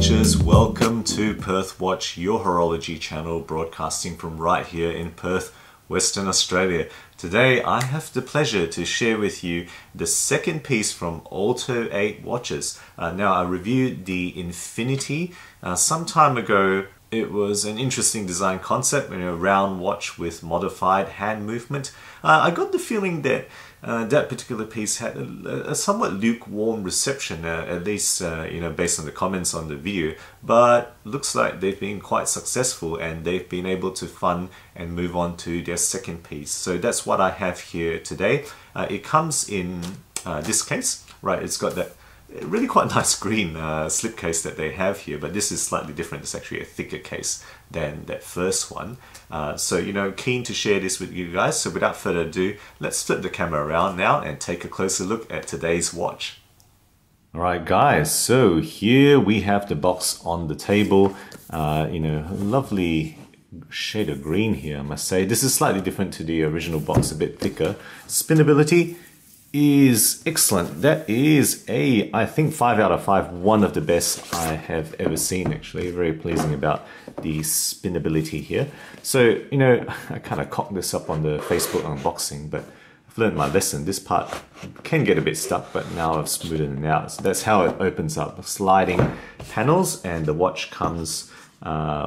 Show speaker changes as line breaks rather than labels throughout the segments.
watchers, welcome to Perth Watch, your horology channel, broadcasting from right here in Perth, Western Australia. Today I have the pleasure to share with you the second piece from OLTO-8 watches. Now, I reviewed the Infinity some time ago. It was an interesting design concept, a round watch with modified hand movement. I got the feeling that that particular piece had a somewhat lukewarm reception, at least based on the comments on the video, but looks like they've been quite successful and they've been able to fund and move on to their second piece. So that's what I have here today. It comes in this case, right? It's got that really quite nice green slipcase that they have here, but this is slightly different. It's actually a thicker case than that first one. So, keen to share this with you guys. So without further ado, let's flip the camera around now and take a closer look at today's watch. Alright guys, so here we have the box on the table. A lovely shade of green here, I must say. This is slightly different to the original box, a bit thicker. Spinability is excellent. That is I think 5 out of 5, one of the best I have ever seen actually. Very pleasing about the spinability here. So, I kind of cocked this up on the Facebook unboxing, but I've learned my lesson. This part can get a bit stuck, but now I've smoothed it out. So that's how it opens up. Sliding panels, and the watch comes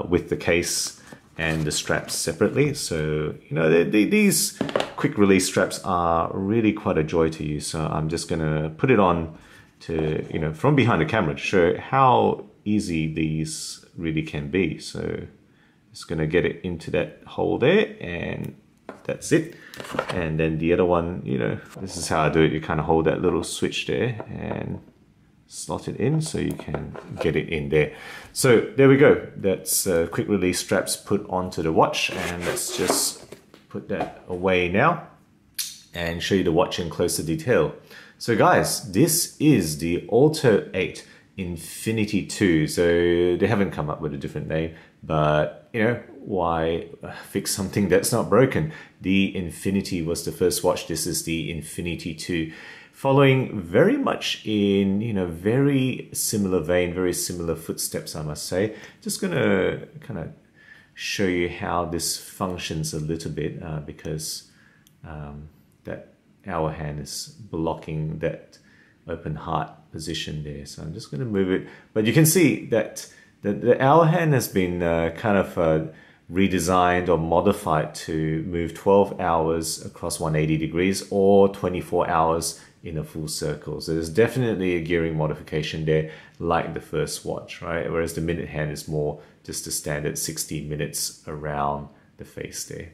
with the case and the straps separately. So, these quick release straps are really quite a joy to use. So I'm just gonna put it on to, from behind the camera to show how easy these really can be. So just gonna get it into that hole there, and that's it. And then the other one, this is how I do it. You kind of hold that little switch there and slot it in so you can get it in there. So there we go. That's quick release straps put onto the watch, and let's just put that away now and show you the watch in closer detail. So guys, this is the OLTO-8 Infinity 2. So they haven't come up with a different name, but why fix something that's not broken? The Infinity was the first watch. This is the Infinity 2. Following very much in, very similar vein, very similar footsteps, I must say. Just gonna kind of show you how this functions a little bit because that hour hand is blocking that open heart position there. So I'm just going to move it. But you can see that the hour hand has been kind of redesigned or modified to move 12 hours across 180 degrees or 24 hours in a full circle. So there's definitely a gearing modification there, like the first watch, right? Whereas the minute hand is more just a standard 60 minutes around the face there.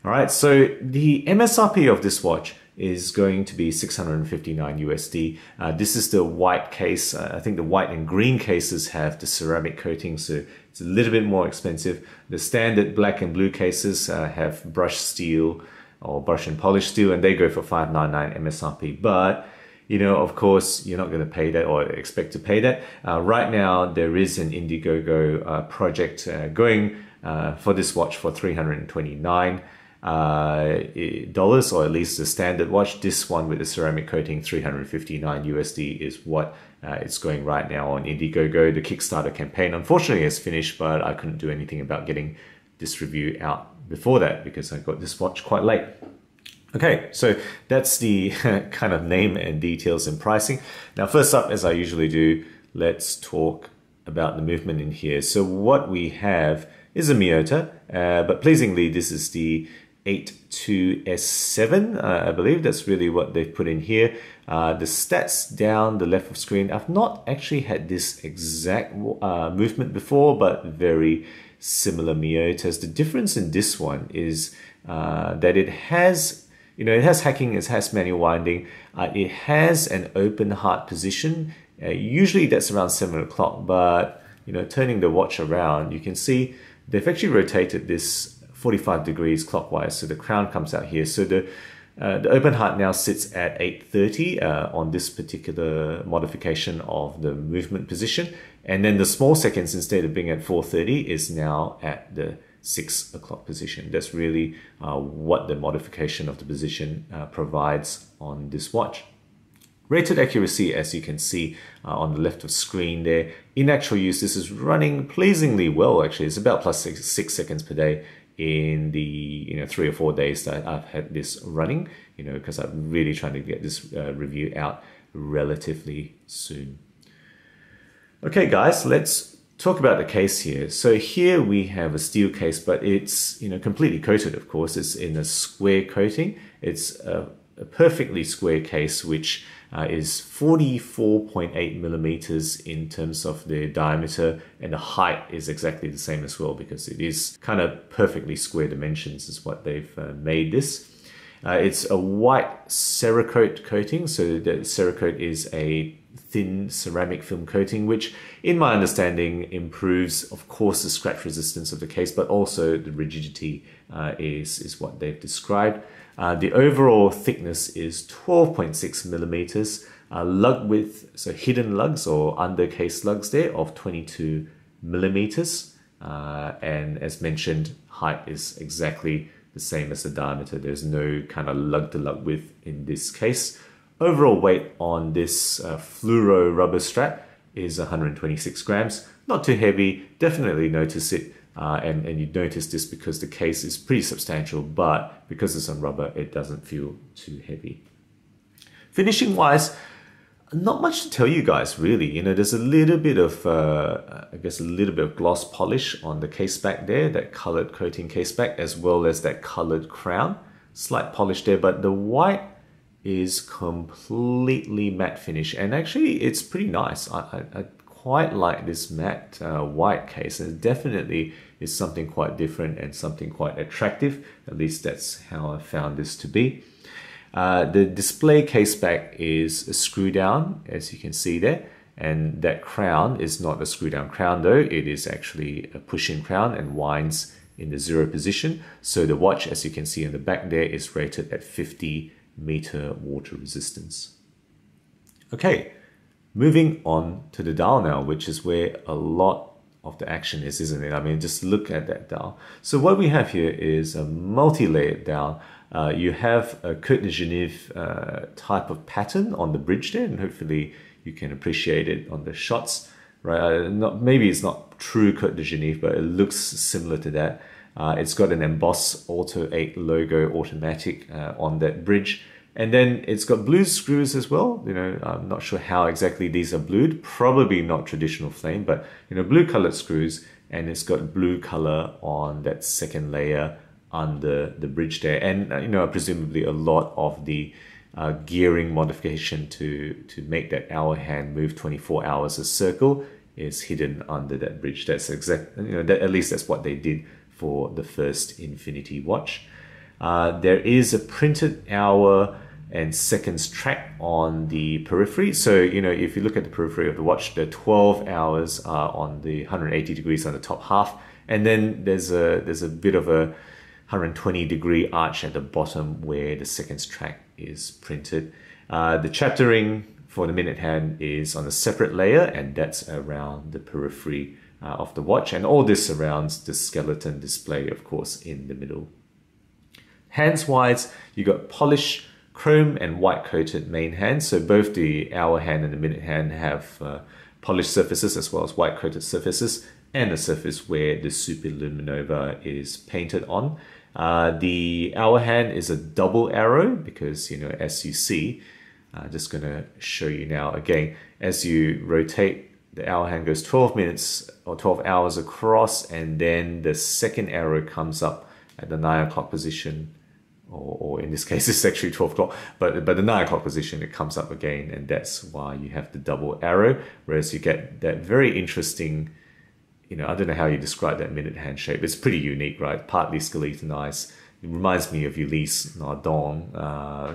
All right, so the MSRP of this watch is going to be $659 USD. This is the white case. I think the white and green cases have the ceramic coating, so it's a little bit more expensive. The standard black and blue cases have brushed steel or brush and polish steel, and they go for $599 MSRP. But of course, you're not going to pay that or expect to pay that. Right now, there is an Indiegogo project going for this watch for $329 dollars, or at least the standard watch. This one with the ceramic coating, $359 USD is what it's going right now on Indiegogo. The Kickstarter campaign, unfortunately, has finished, but I couldn't do anything about getting this review out before that because I got this watch quite late. Okay, so that's the kind of name and details and pricing. Now, first up, as I usually do, let's talk about the movement in here. So what we have is a Miyota, but pleasingly, this is the 82S7, I believe. That's really what they've put in here. The stats down the left of screen, I've not actually had this exact movement before, but very similar Miyotas. The difference in this one is that it has, it has hacking, it has manual winding, it has an open heart position. Usually that's around 7 o'clock, but turning the watch around, you can see they've actually rotated this 45 degrees clockwise, so the crown comes out here. So the open heart now sits at 8:30 on this particular modification of the movement position, and then the small seconds, instead of being at 4:30, is now at the 6 o'clock position. That's really what the modification of the position provides on this watch. Rated accuracy, as you can see on the left of screen there. In actual use, this is running pleasingly well, actually. It's about plus 6 seconds per day in the 3 or 4 days that I've had this running, because I'm really trying to get this review out relatively soon. Okay guys, let's talk about the case here. So here we have a steel case, but it's completely coated, of course. It's in a square coating. It's a perfectly square case, which is 44.8 millimeters in terms of the diameter, and the height is exactly the same as well, because it is kind of perfectly square dimensions is what they've made this. It's a white Cerakote coating, so the Cerakote is a thin ceramic film coating, which in my understanding improves, of course, the scratch resistance of the case, but also the rigidity is what they've described. The overall thickness is 12.6 millimeters. Lug width, so hidden lugs or under case lugs there, of 22 millimeters. And as mentioned, height is exactly the same as the diameter. There's no kind of lug to lug width in this case. Overall weight on this fluoro rubber strap is 126 grams. Not too heavy, definitely notice it. And you notice this because the case is pretty substantial, but because it's on rubber, it doesn't feel too heavy. Finishing wise, not much to tell you guys really. There's a little bit of, I guess a little bit of gloss polish on the case back there, that colored coating case back, as well as that colored crown. Slight polish there, but the white is completely matte finish, and actually it's pretty nice. I quite like this matte white case, and it definitely is something quite different and something quite attractive. At least that's how I found this to be. The display case back is a screw down, as you can see there, and that crown is not a screw down crown though. It is actually a push-in crown and winds in the 0 position. So the watch, as you can see in the back there, is rated at 50 meter water resistance. Okay, moving on to the dial now, which is where a lot of the action is, isn't it? I mean, just look at that dial. So what we have here is a multi-layered dial. You have a Côte de Genève type of pattern on the bridge there, and hopefully you can appreciate it on the shots. Right? Maybe it's not true Côte de Genève, but it looks similar to that. It's got an embossed OLTO-8 logo automatic on that bridge. And then it's got blue screws as well. I'm not sure how exactly these are blued. Probably not traditional flame, but blue colored screws. And it's got blue color on that second layer under the bridge there. And presumably a lot of the gearing modification to make that hour hand move 24 hours a circle is hidden under that bridge. That's at least that's what they did for the first Infinity watch. There is a printed hour and seconds track on the periphery. So, if you look at the periphery of the watch, the 12 hours are on the 180 degrees on the top half. And then there's a bit of a 120 degree arch at the bottom where the seconds track is printed. The chapter ring for the minute hand is on a separate layer, and that's around the periphery of the watch. And all this surrounds the skeleton display, of course, in the middle. Hands wise, you got polished chrome and white coated main hands. So both the hour hand and the minute hand have polished surfaces as well as white coated surfaces, and a surface where the Superluminova is painted on. The hour hand is a double arrow because, as you see, I'm just going to show you now again, as you rotate, the hour hand goes 12 minutes or 12 hours across, and then the second arrow comes up at the 9 o'clock position, or in this case it's actually 12 o'clock, but the 9 o'clock position, it comes up again, and that's why you have the double arrow, whereas you get that very interesting, I don't know how you describe that minute hand shape. It's pretty unique, right? Partly skeletonized. It reminds me of Ulysse Nardon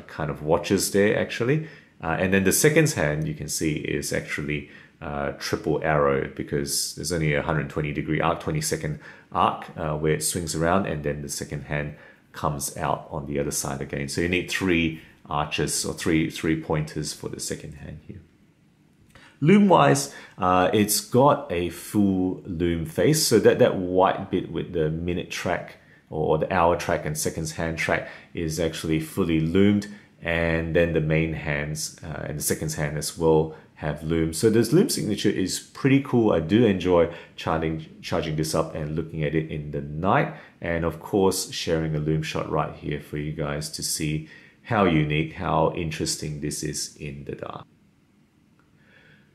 kind of watches there, actually. And then the seconds hand, you can see, is actually triple arrow, because there's only a 120 degree arc, 20-second arc where it swings around, and then the second hand comes out on the other side again. So you need 3 arches or three pointers for the second hand here. Loom wise, it's got a full loom face, so that white bit with the minute track or the hour track and seconds hand track is actually fully loomed, and then the main hands and the second hand as well have loom. So this loom signature is pretty cool. I do enjoy charging this up and looking at it in the night, and of course sharing a loom shot right here for you guys to see how unique, how interesting this is in the dark.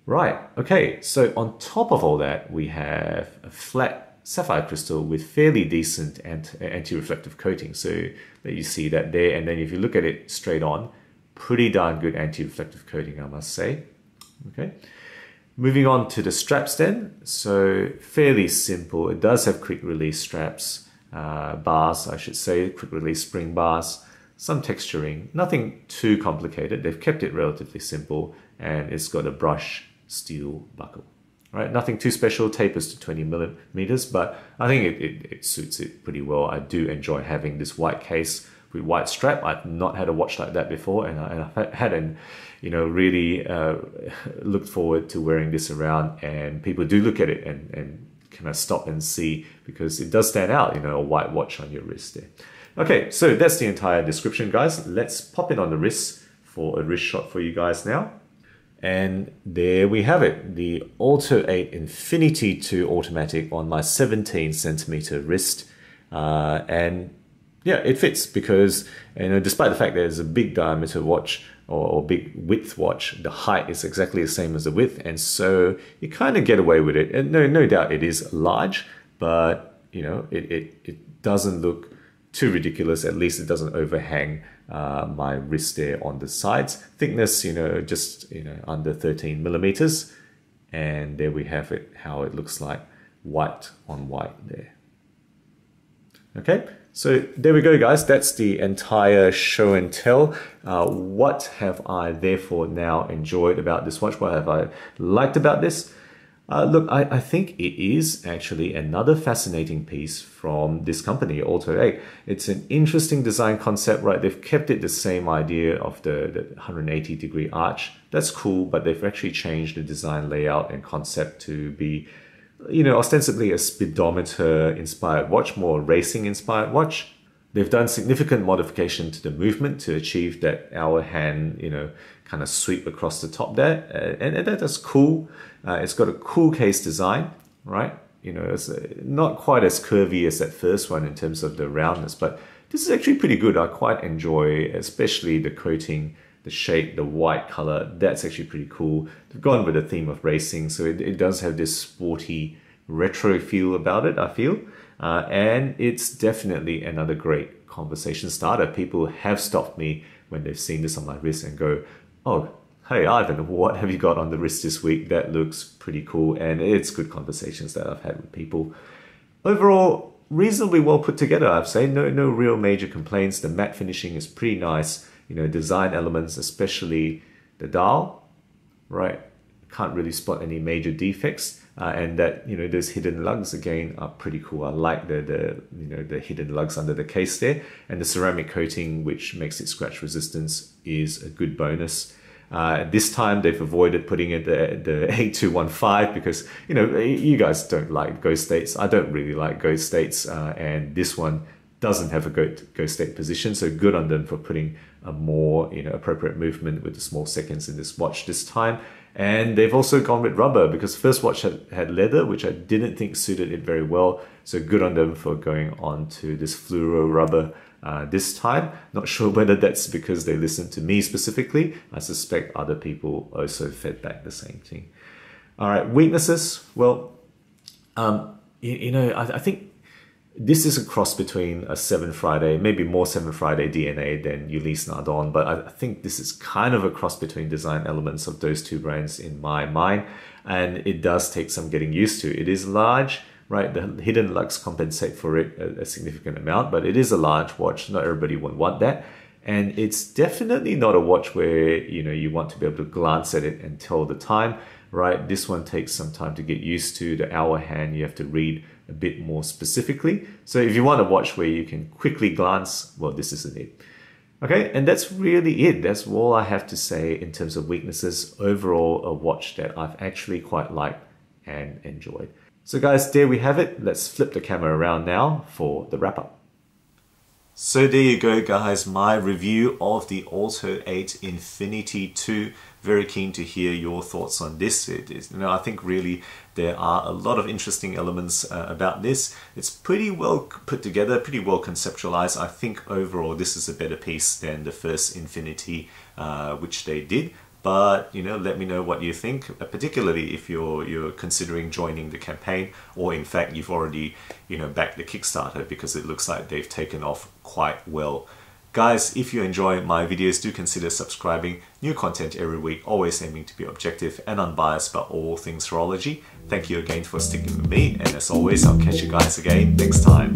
Right, okay, so on top of all that, we have a flat sapphire crystal with fairly decent anti-reflective coating. So that you see that there, and then if you look at it straight on, pretty darn good anti-reflective coating, I must say. Okay, moving on to the straps then. So fairly simple. It does have quick release straps, bars, I should say, quick release spring bars, some texturing, nothing too complicated. They've kept it relatively simple, and it's got a brush steel buckle. Right, nothing too special, tapers to 20 millimeters, but I think it suits it pretty well. I do enjoy having this white case with white strap. I've not had a watch like that before, and I hadn't, really looked forward to wearing this around. And people do look at it and kind of stop and see, because it does stand out, a white watch on your wrist there. Okay, so that's the entire description, guys. Let's pop it on the wrist for a wrist shot for you guys now. And there we have it, the OLTO-8 Infinity 2 automatic on my 17 centimeter wrist. And yeah, it fits because, despite the fact that it's a big diameter watch or big width watch, the height is exactly the same as the width, and so you kind of get away with it. And no doubt it is large, but it doesn't look too ridiculous. At least it doesn't overhang my wrist there on the sides. Thickness, just under 13 millimeters, and there we have it, how it looks like, white on white there. Okay, so there we go, guys. That's the entire show and tell. What have I therefore now enjoyed about this watch? What have I liked about this? Look, I think it is actually another fascinating piece from this company, OLTO-8. It's an interesting design concept, right? They've kept it the same idea of the 180-degree arch. That's cool, but they've actually changed the design layout and concept to be, ostensibly a speedometer-inspired watch, more racing-inspired watch. They've done significant modification to the movement to achieve that hour hand, kind of sweep across the top there, and that's cool. It's got a cool case design, right? It's not quite as curvy as that first one in terms of the roundness, but this is actually pretty good. I quite enjoy, especially the coating, the shape, the white color. That's actually pretty cool. They've gone with the theme of racing, so it does have this sporty retro feel about it, I feel. And it's definitely another great conversation starter. People have stopped me when they've seen this on my wrist and go, "Oh, hey Ivan, what have you got on the wrist this week? That looks pretty cool." And it's good conversations that I've had with people. Overall, reasonably well put together, I'd say. No real major complaints. The matte finishing is pretty nice. Design elements, especially the dial, right? Can't really spot any major defects. And that, those hidden lugs again are pretty cool. I like the hidden lugs under the case there, and the ceramic coating, which makes it scratch resistance, is a good bonus. This time they've avoided putting in the 8215 because, you guys don't like ghost states. I don't really like ghost states, and this one doesn't have a ghost state position, so good on them for putting a more appropriate movement with the small seconds in this watch this time. And they've also gone with rubber, because the first watch had leather, which I didn't think suited it very well. So good on them for going on to this fluoro rubber this time. Not sure whether that's because they listened to me specifically. I suspect other people also fed back the same thing. All right, weaknesses. Well, I think this is a cross between a 7 Friday, maybe more 7 Friday DNA than Ulysse Nardon, but I think this is kind of a cross between design elements of those two brands in my mind, and it does take some getting used to. It is large, right? The hidden lugs compensate for it a significant amount, but it is a large watch. Not everybody would want that. And it's definitely not a watch where, you want to be able to glance at it and tell the time, right? This one takes some time to get used to. The hour hand, you have to read a bit more specifically. So if you want a watch where you can quickly glance, well, this isn't it. Okay, and that's really it. That's all I have to say in terms of weaknesses. Overall, a watch that I've actually quite liked and enjoyed. So guys, there we have it. Let's flip the camera around now for the wrap up. So there you go, guys, my review of the OLTO-8 Infinity 2. Very keen to hear your thoughts on this. It is, I think really there are a lot of interesting elements about this. It's pretty well put together, pretty well conceptualized. I think overall this is a better piece than the first Infinity which they did. But let me know what you think, particularly if you're considering joining the campaign, or in fact you've already backed the Kickstarter, because it looks like they've taken off quite well. Guys, if you enjoy my videos, do consider subscribing. New content every week, always aiming to be objective and unbiased about all things horology. Thank you again for sticking with me, and as always, I'll catch you guys again next time.